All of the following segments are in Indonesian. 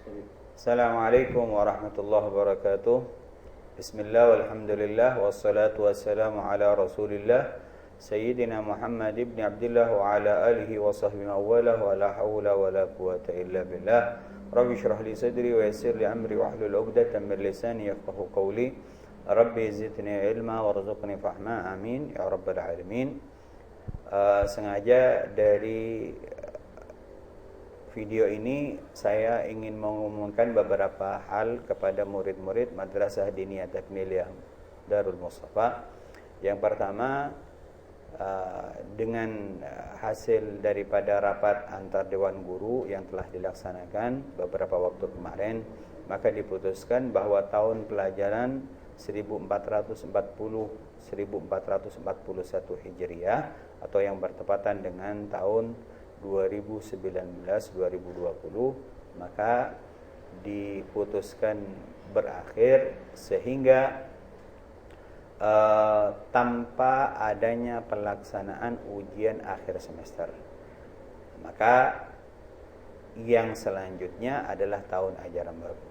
Assalamualaikum warahmatullahi wabarakatuh. Bismillah walhamdulillah wassalatu wassalamu ala Rasulillah Sayyidina Muhammad ibn Abdullah wa ala alihi wa sahbihi mawalah wa la hawla wa la quwata illa billah. Rabbi shrah li sadri wa yassir li amri wa hlul 'uqdatam min lisani yafqahu qawli. Rabbi zidni ilma warzuqni fahma. Amin ya rabbal alamin. Sengaja dari video ini saya ingin mengumumkan beberapa hal kepada murid-murid Madrasah Diniyah Takmiliyah Darul Mustafa. Yang pertama, dengan hasil daripada rapat antar dewan guru yang telah dilaksanakan beberapa waktu kemarin, maka diputuskan bahwa tahun pelajaran 1440-1441 Hijriah atau yang bertepatan dengan tahun 2019-2020 maka diputuskan berakhir sehingga tanpa adanya pelaksanaan ujian akhir semester. Maka yang selanjutnya adalah tahun ajaran baru.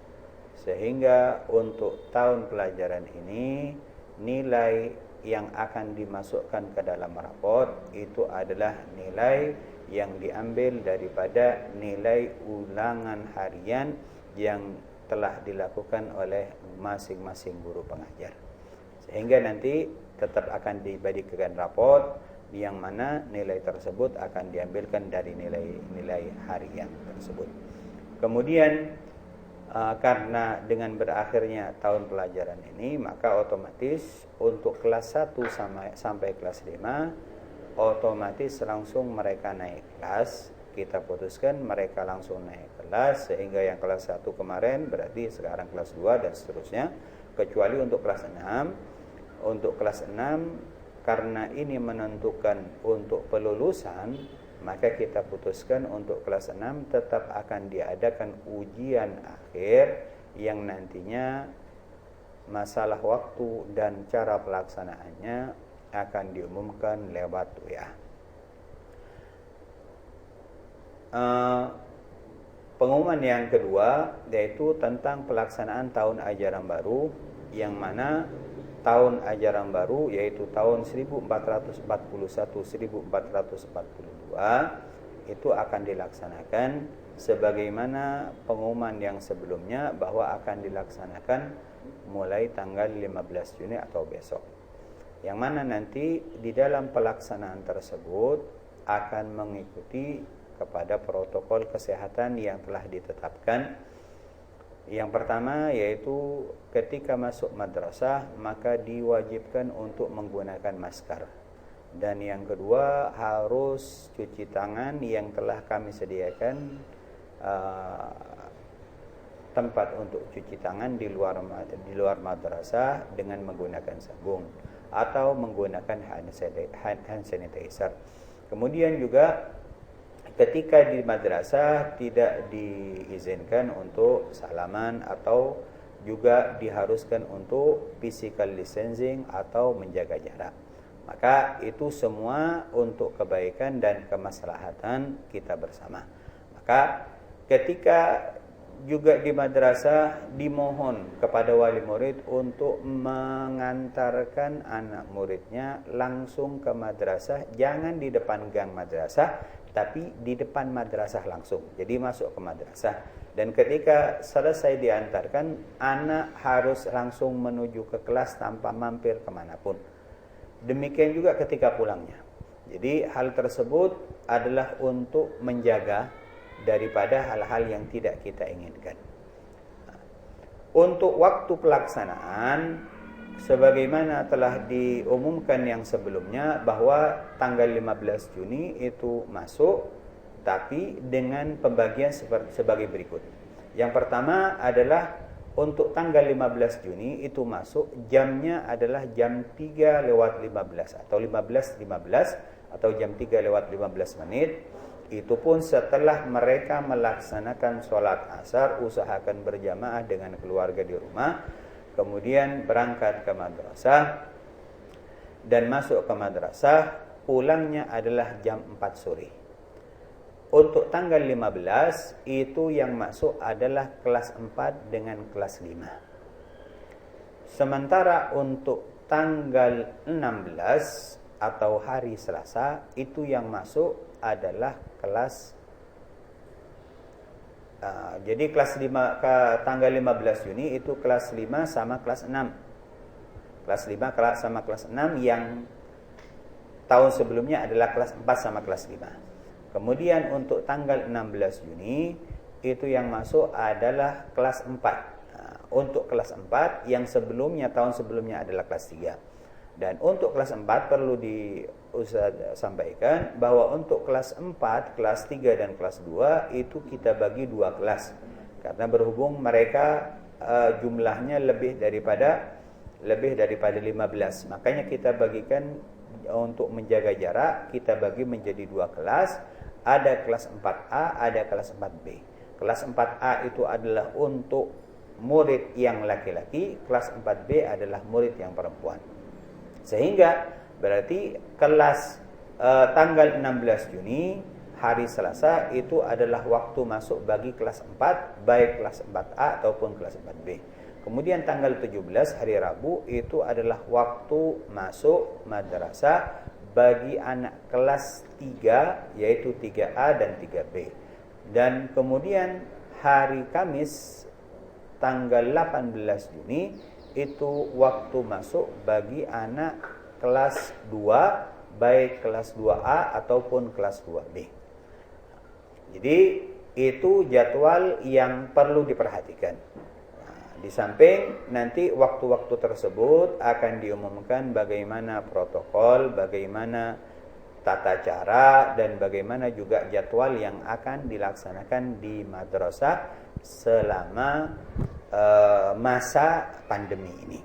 Sehingga untuk tahun pelajaran ini nilai yang akan dimasukkan ke dalam raport itu adalah nilai yang diambil daripada nilai ulangan harian yang telah dilakukan oleh masing-masing guru pengajar. Sehingga nanti tetap akan diberikan raport yang mana nilai tersebut akan diambilkan dari nilai harian tersebut. Kemudian karena dengan berakhirnya tahun pelajaran ini, maka otomatis untuk kelas 1 sampai kelas 5 otomatis langsung mereka naik kelas. Kita putuskan mereka langsung naik kelas, sehingga yang kelas 1 kemarin berarti sekarang kelas 2 dan seterusnya, kecuali untuk kelas 6. Untuk kelas 6 karena ini menentukan untuk pelulusan, maka kita putuskan untuk kelas 6 tetap akan diadakan ujian akhir yang nantinya masalah waktu dan cara pelaksanaannya akan diumumkan lewat WA. Pengumuman yang kedua yaitu tentang pelaksanaan tahun ajaran baru, yang mana tahun ajaran baru yaitu tahun 1441-1442 itu akan dilaksanakan sebagaimana pengumuman yang sebelumnya bahwa akan dilaksanakan mulai tanggal 15 Juni atau besok. Yang mana nanti di dalam pelaksanaan tersebut akan mengikuti kepada protokol kesehatan yang telah ditetapkan. Yang pertama yaitu ketika masuk madrasah maka diwajibkan untuk menggunakan masker. Dan yang kedua harus cuci tangan yang telah kami sediakan tempat untuk cuci tangan di luar madrasah dengan menggunakan sabun atau menggunakan hand sanitizer. Kemudian juga ketika di madrasah tidak diizinkan untuk salaman atau juga diharuskan untuk physical distancing atau menjaga jarak. Maka itu semua untuk kebaikan dan kemaslahatan kita bersama. Maka ketika juga di madrasah dimohon kepada wali murid untuk mengantarkan anak muridnya langsung ke madrasah, jangan di depan gang madrasah, tapi di depan madrasah langsung. Jadi masuk ke madrasah. Dan ketika selesai diantarkan, anak harus langsung menuju ke kelas tanpa mampir kemanapun. Demikian juga ketika pulangnya. Jadi hal tersebut adalah untuk menjaga daripada hal-hal yang tidak kita inginkan. Untuk waktu pelaksanaan sebagaimana telah diumumkan yang sebelumnya bahwa tanggal 15 Juni itu masuk, tapi dengan pembagian sebagai berikut. Yang pertama adalah untuk tanggal 15 Juni itu masuk jamnya adalah jam 3:15 atau 15:15 atau jam 3:15 menit. Itu pun setelah mereka melaksanakan sholat asar, usahakan berjamaah dengan keluarga di rumah, kemudian berangkat ke madrasah dan masuk ke madrasah, pulangnya adalah jam 4 sore. untuk tanggal 15 itu yang masuk adalah kelas 4 dengan kelas 5. Sementara untuk tanggal 16 atau hari Selasa itu yang masuk adalah kelas jadi kelas 5 ke tanggal 15 Juni itu kelas 5 sama kelas 6. Kelas 5 sama kelas 6 yang tahun sebelumnya adalah kelas 4 sama kelas 5. Kemudian untuk tanggal 16 Juni itu yang masuk adalah kelas 4. Untuk kelas 4 yang sebelumnya tahun sebelumnya adalah kelas 3. Dan untuk kelas 4 perlu sampaikan bahwa untuk kelas 4, kelas 3 dan kelas 2 itu kita bagi 2 kelas. Karena berhubung mereka jumlahnya lebih daripada 15. Makanya kita bagikan untuk menjaga jarak, kita bagi menjadi 2 kelas. Ada kelas 4A, ada kelas 4B. Kelas 4A itu adalah untuk murid yang laki-laki, kelas 4B adalah murid yang perempuan. Sehingga berarti kelas tanggal 16 Juni hari Selasa itu adalah waktu masuk bagi kelas 4, baik kelas 4A ataupun kelas 4B. Kemudian tanggal 17 hari Rabu itu adalah waktu masuk madrasah bagi anak kelas 3 yaitu 3A dan 3B. Dan kemudian hari Kamis tanggal 18 Juni itu waktu masuk bagi anak kelas 2 baik kelas 2A ataupun kelas 2B. Jadi itu jadwal yang perlu diperhatikan. Di samping nanti waktu-waktu tersebut akan diumumkan bagaimana protokol, bagaimana tata cara dan bagaimana juga jadwal yang akan dilaksanakan di madrasah selama masa pandemi ini.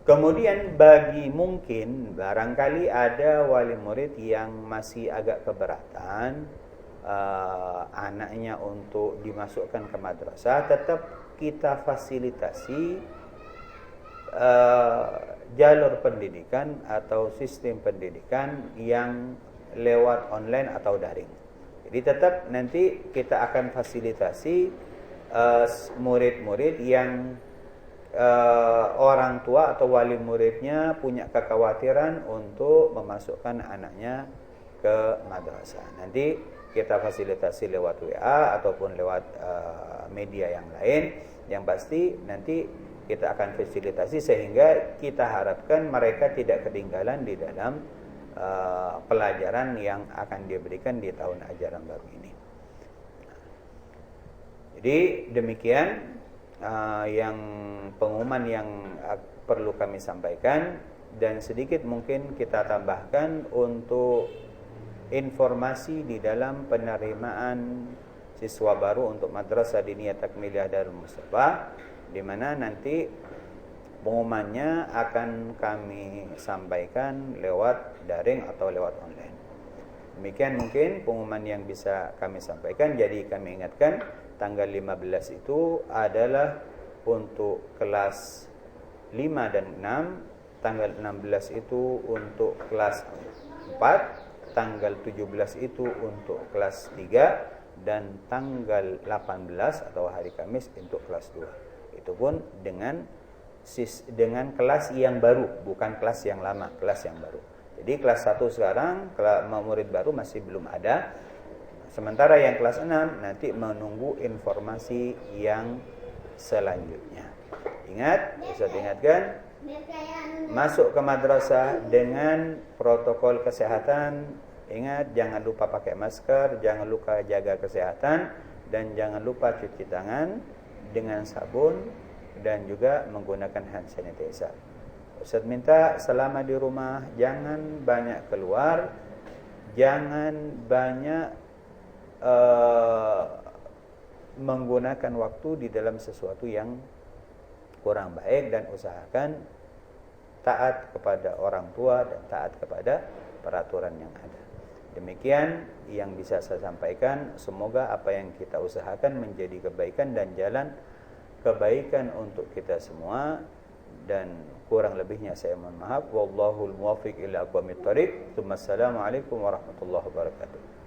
Kemudian bagi mungkin barangkali ada wali murid yang masih agak keberatan anaknya untuk dimasukkan ke madrasah, tetap kita fasilitasi jalur pendidikan atau sistem pendidikan yang lewat online atau daring. Jadi tetap nanti kita akan fasilitasi murid-murid yang orang tua atau wali muridnya punya kekhawatiran untuk memasukkan anaknya ke madrasah. Nanti kita fasilitasi lewat WA ataupun lewat media yang lain. Yang pasti nanti kita akan fasilitasi sehingga kita harapkan mereka tidak ketinggalan di dalam pelajaran yang akan diberikan di tahun ajaran baru ini. Jadi demikian yang pengumuman yang perlu kami sampaikan, dan sedikit mungkin kita tambahkan untuk informasi di dalam penerimaan siswa baru untuk Madrasah Diniyah Takmiliyah Darul Mustafa, di mana nanti pengumumannya akan kami sampaikan lewat daring atau lewat online. Demikian mungkin pengumuman yang bisa kami sampaikan. Jadi kami ingatkan tanggal 15 itu adalah untuk kelas 5 dan 6, tanggal 16 itu untuk kelas 4, tanggal 17 itu untuk kelas 3, dan tanggal 18 atau hari Kamis untuk kelas 2. Itu pun dengan kelas yang baru, bukan kelas yang lama, kelas yang baru. Jadi kelas 1 sekarang, murid baru masih belum ada. Sementara yang kelas 6 nanti menunggu informasi yang selanjutnya. Ingat, Ustaz ingatkan, masuk ke madrasah dengan protokol kesehatan. Ingat, jangan lupa pakai masker, jangan lupa jaga kesehatan, dan jangan lupa cuci tangan dengan sabun dan juga menggunakan hand sanitizer. Ustaz minta selama di rumah jangan banyak keluar, jangan banyak menggunakan waktu di dalam sesuatu yang kurang baik, dan usahakan taat kepada orang tua dan taat kepada peraturan yang ada. Demikian yang bisa saya sampaikan. Semoga apa yang kita usahakan menjadi kebaikan dan jalan kebaikan untuk kita semua, dan kurang lebihnya saya mohon maaf. Wallahul muwaffiq ila aqwamit thoriq. Assalamualaikum warahmatullahi wabarakatuh.